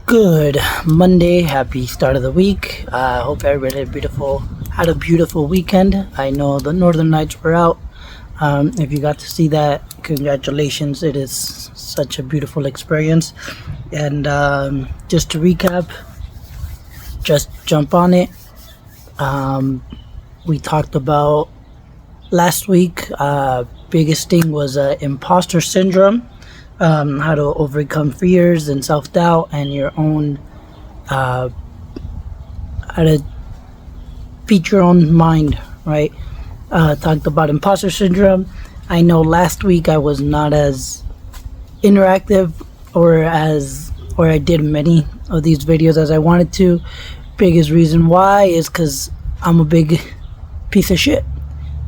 Good Monday, happy start of the week. Hope everybody had a beautiful weekend. I know the Northern Lights were out. If you got to see that, congratulations. It is such a beautiful experience. And just to recap, just jump on it. We talked about last week. Biggest thing was imposter syndrome. How to overcome fears and self-doubt and your own how to beat your own mind, right? Talked about imposter syndrome. I know last week I was not as interactive or I did many of these videos as I wanted to. Biggest reason why is because I'm a big piece of shit.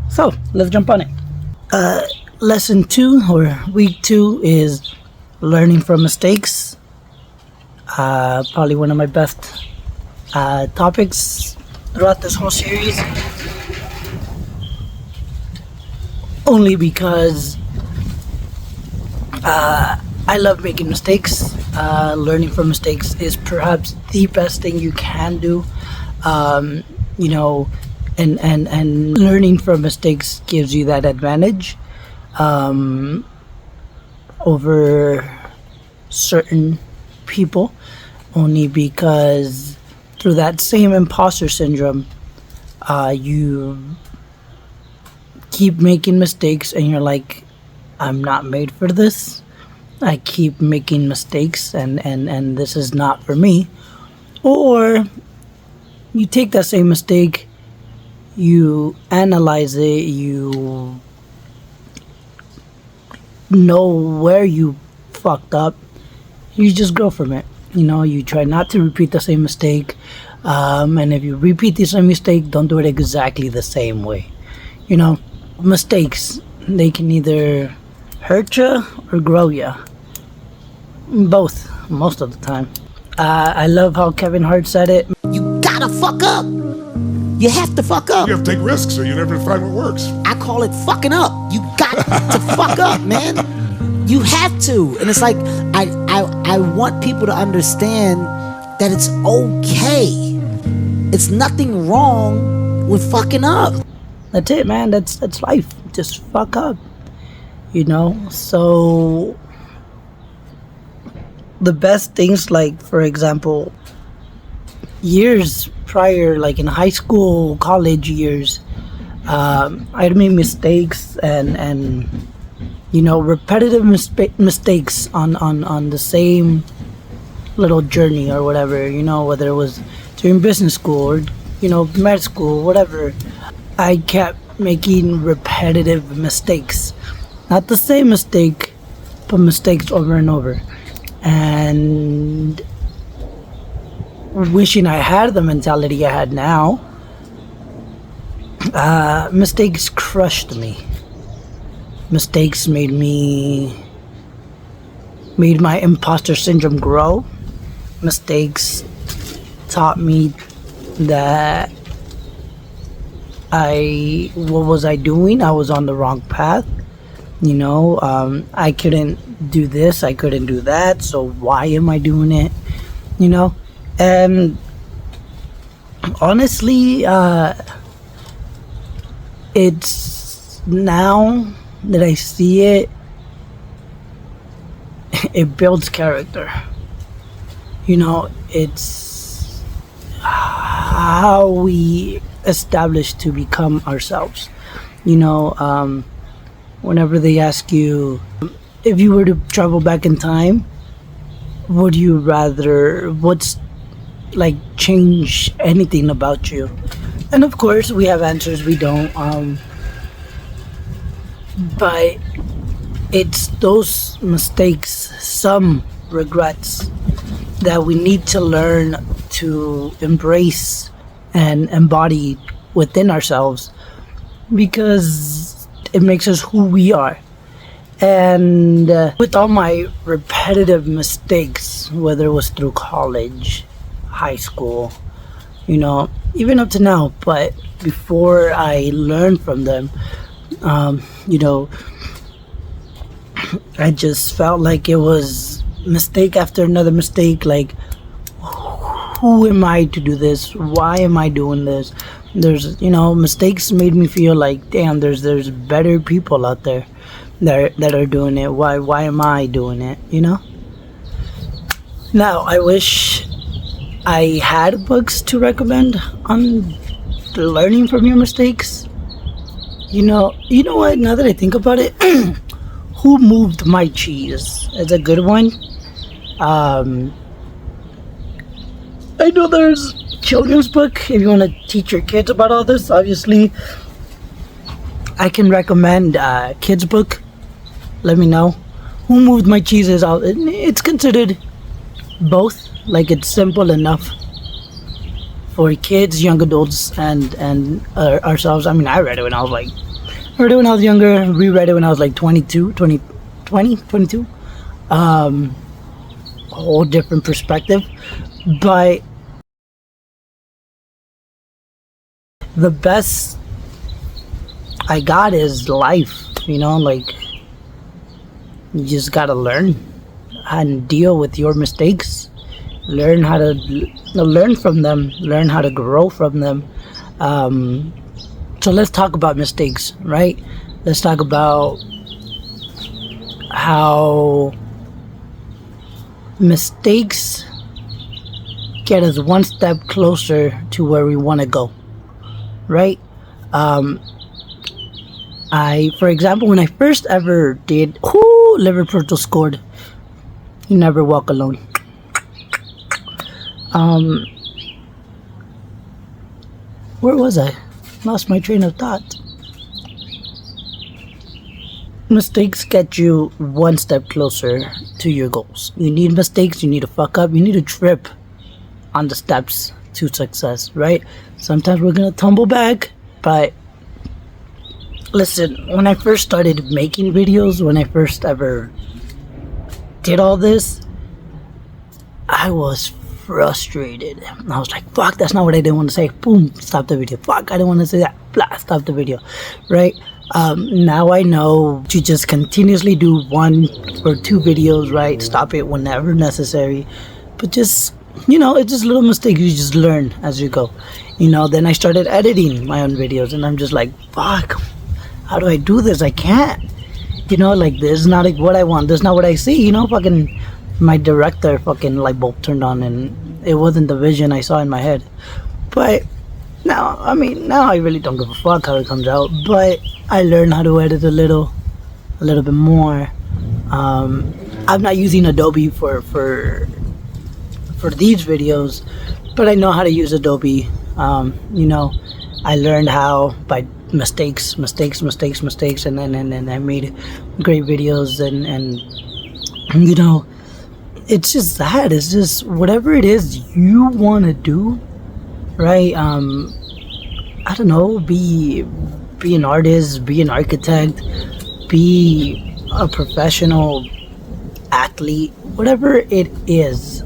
So let's jump on it. Lesson 2 or week 2 is learning from mistakes. Probably one of my best topics throughout this whole series. Only because I love making mistakes. Learning from mistakes is perhaps the best thing you can do. And learning from mistakes gives you that advantage over certain people, only because through that same imposter syndrome, you keep making mistakes and you're like, I'm not made for this. I keep making mistakes and this is not for me. Or you take that same mistake, you analyze it, you know where you fucked up, you just grow from it. You try not to repeat the same mistake, and if you repeat the same mistake, don't do it exactly the same way. Mistakes, they can either hurt you or grow you, both most of the time. I love how Kevin Hart said it. You gotta fuck up. You have to fuck up. You have to take risks or you never find what works. I call it fucking up. You got to fuck up, man. You have to. And it's like, I want people to understand that it's okay. It's nothing wrong with fucking up. That's it, man. That's life. Just fuck up. So the best things, like, for example, years prior, like in high school, college years, I'd made mistakes and repetitive mistakes on the same little journey or whatever, whether it was during business school or med school, whatever. I kept making repetitive mistakes, not the same mistake, but mistakes over and over, and wishing I had the mentality I had now. Mistakes crushed me. Mistakes made my imposter syndrome grow. Mistakes taught me that what was I doing? I was on the wrong path. I couldn't do this, I couldn't do that, so why am I doing it? And honestly, it's now that I see it, it builds character. It's how we establish to become ourselves. Whenever they ask you, if you were to travel back in time, would you rather, change anything about you? And of course we have answers, we don't, but it's those mistakes, some regrets, that we need to learn to embrace and embody within ourselves, because it makes us who we are. And with all my repetitive mistakes, whether it was through college, high school, even up to now, but before I learned from them, I just felt like it was mistake after another mistake, like who am I to do this? Why am I doing this? There's, mistakes made me feel like, damn, there's better people out there that are doing it. Why am I doing it? Now, I wish I had books to recommend on learning from your mistakes. You know what? Now that I think about it, Who Moved My Cheese? It's a good one. I know there's children's book if you want to teach your kids about all this. Obviously, I can recommend kids book. Let me know. Who Moved My Cheese is out. It's considered both. Like, it's simple enough for kids, young adults, and ourselves. I mean, I read it when I was younger. Reread it when I was like 22. Whole different perspective. But the best I got is life, like, you just gotta learn and deal with your mistakes, learn how to learn from them, learn how to grow from them. So let's talk about mistakes, right? Let's talk about how mistakes get us one step closer to where we want to go, right? For example, when I first ever did, Liverpool scored. You never walk alone. Where was I? Lost my train of thought. Mistakes get you one step closer to your goals. You need mistakes, you need to fuck up, you need to trip on the steps to success, right? Sometimes we're gonna tumble back, but listen, when I first started making videos, when I first ever did all this, I was frustrated. I was like, fuck, that's not what I didn't want to say. Boom, stop the video. Fuck, I didn't want to say that. Blah, stop the video, right? Now I know to just continuously do 1 or 2 videos, right? Stop it whenever necessary. But just, it's just little mistakes you just learn as you go. Then I started editing my own videos and I'm just like, fuck, how do I do this? I can't. Like, this is not like what I want. This is not what I see. Fucking my director fucking light bulb turned on and it wasn't the vision I saw in my head. But now I really don't give a fuck how it comes out. But I learned how to edit a little bit more. I'm not using Adobe for these videos, but I know how to use Adobe. I learned how by mistakes, and then I made great videos and it's just that. It's just whatever it is you want to do, right? I don't know, be an artist, be an architect, be a professional athlete, whatever it is.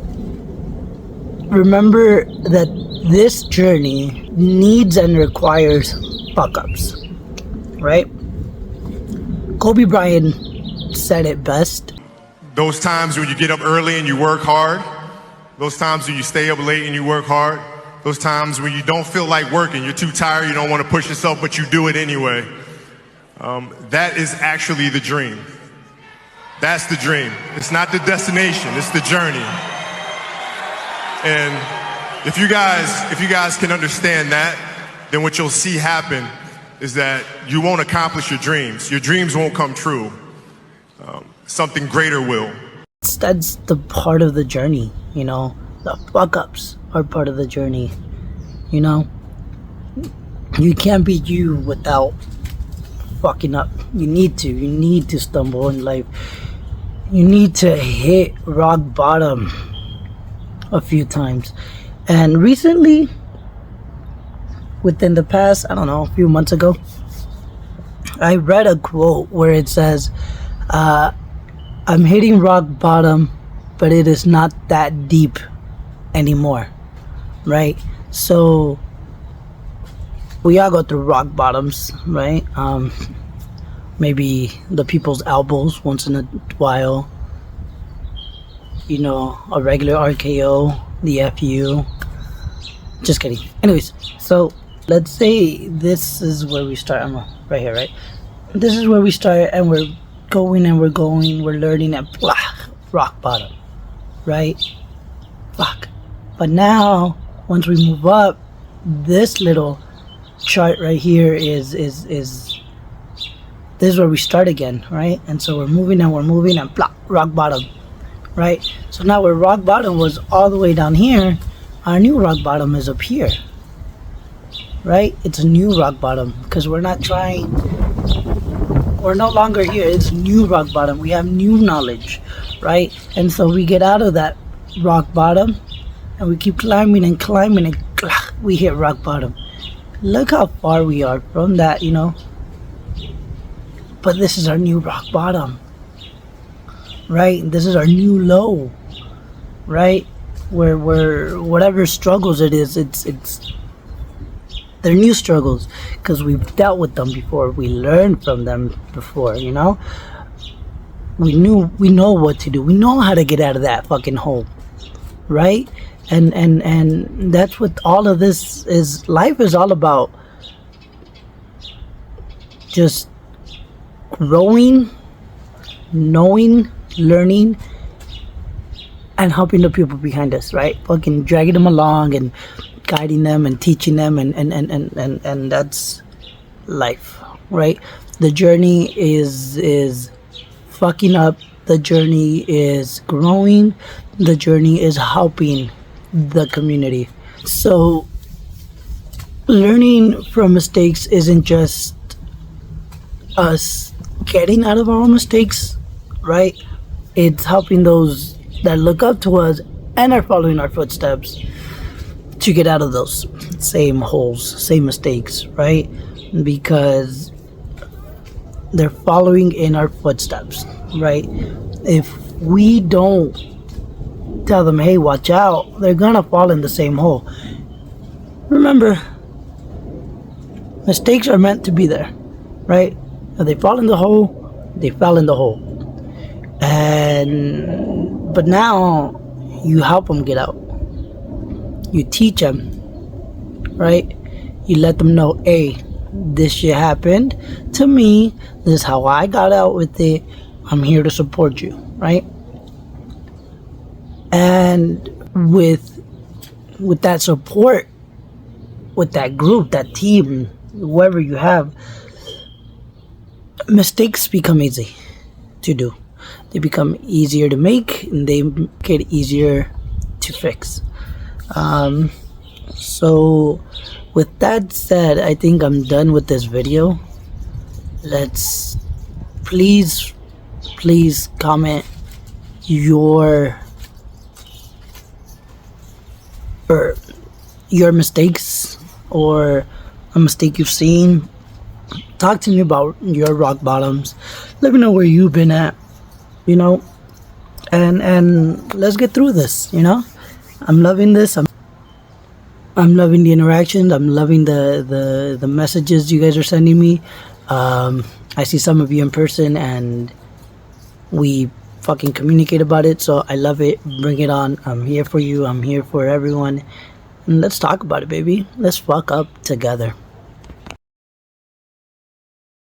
Remember that this journey needs and requires fuck-ups, right? Kobe Bryant said it best. Those times when you get up early and you work hard, those times when you stay up late and you work hard, those times when you don't feel like working, you're too tired, you don't want to push yourself, but you do it anyway. That is actually the dream. That's the dream. It's not the destination, it's the journey. And if you guys can understand that, then what you'll see happen is that you won't accomplish your dreams. Your dreams won't come true. Something greater will. That's the part of the journey, the fuck-ups are part of the journey, You can't be you without fucking up. You need to stumble in life. You need to hit rock bottom a few times. And recently, within the past, I don't know, a few months ago, I read a quote where it says, I'm hitting rock bottom, but it is not that deep anymore, right? So we all go through rock bottoms, right? Maybe the people's elbows once in a while, a regular RKO, the FU, Just kidding. Anyways, so let's say this is where we start. I'm right here, right? This is where we start, and we're going and we're going. We're learning at blah, rock bottom, right? Fuck. But now, once we move up, this little chart right here is this is where we start again, right? And so we're moving and blah, rock bottom, right? So now where rock bottom was all the way down here, our new rock bottom is up here, right? It's a new rock bottom because we're no longer here. It's new rock bottom. We have new knowledge, right? And so we get out of that rock bottom and we keep climbing and climbing and we hit rock bottom. Look how far we are from that, you know? But this is our new rock bottom, right? This is our new low, right? Where whatever struggles it is, it's they're new struggles because we've dealt with them before. We learned from them before, you know? We know what to do. We know how to get out of that fucking hole, right? And that's what all of this is. Life is all about just growing, knowing, learning, and helping the people behind us, right? Fucking dragging them along and guiding them and teaching them, and that's life, right? The journey is fucking up. The journey is growing. The journey is helping the community. So learning from mistakes isn't just us getting out of our own mistakes, right? It's helping those that look up to us and are following our footsteps to get out of those same holes, same mistakes, right? Because they're following in our footsteps, right? If we don't tell them, hey, watch out, they're gonna fall in the same hole. Remember, mistakes are meant to be there, right? If they fall in the hole, they fell in the hole. But now you help them get out. You teach them, right? You let them know, hey, this shit happened to me. This is how I got out with it. I'm here to support you, right? And with that support, with that group, that team, whoever you have, mistakes become easy to do. They become easier to make, and they get easier to fix. So with that said, I think I'm done with this video. Let's please comment your mistakes or a mistake you've seen. Talk to me about your rock bottoms. Let me know where you've been at, you know, and let's get through this, you know. I'm loving this. I'm loving the interactions. I'm loving the messages you guys are sending me. I see some of you in person and we fucking communicate about it, so I love it. Bring it on. I'm here for you. I'm here for everyone. And let's talk about it, baby. Let's fuck up together.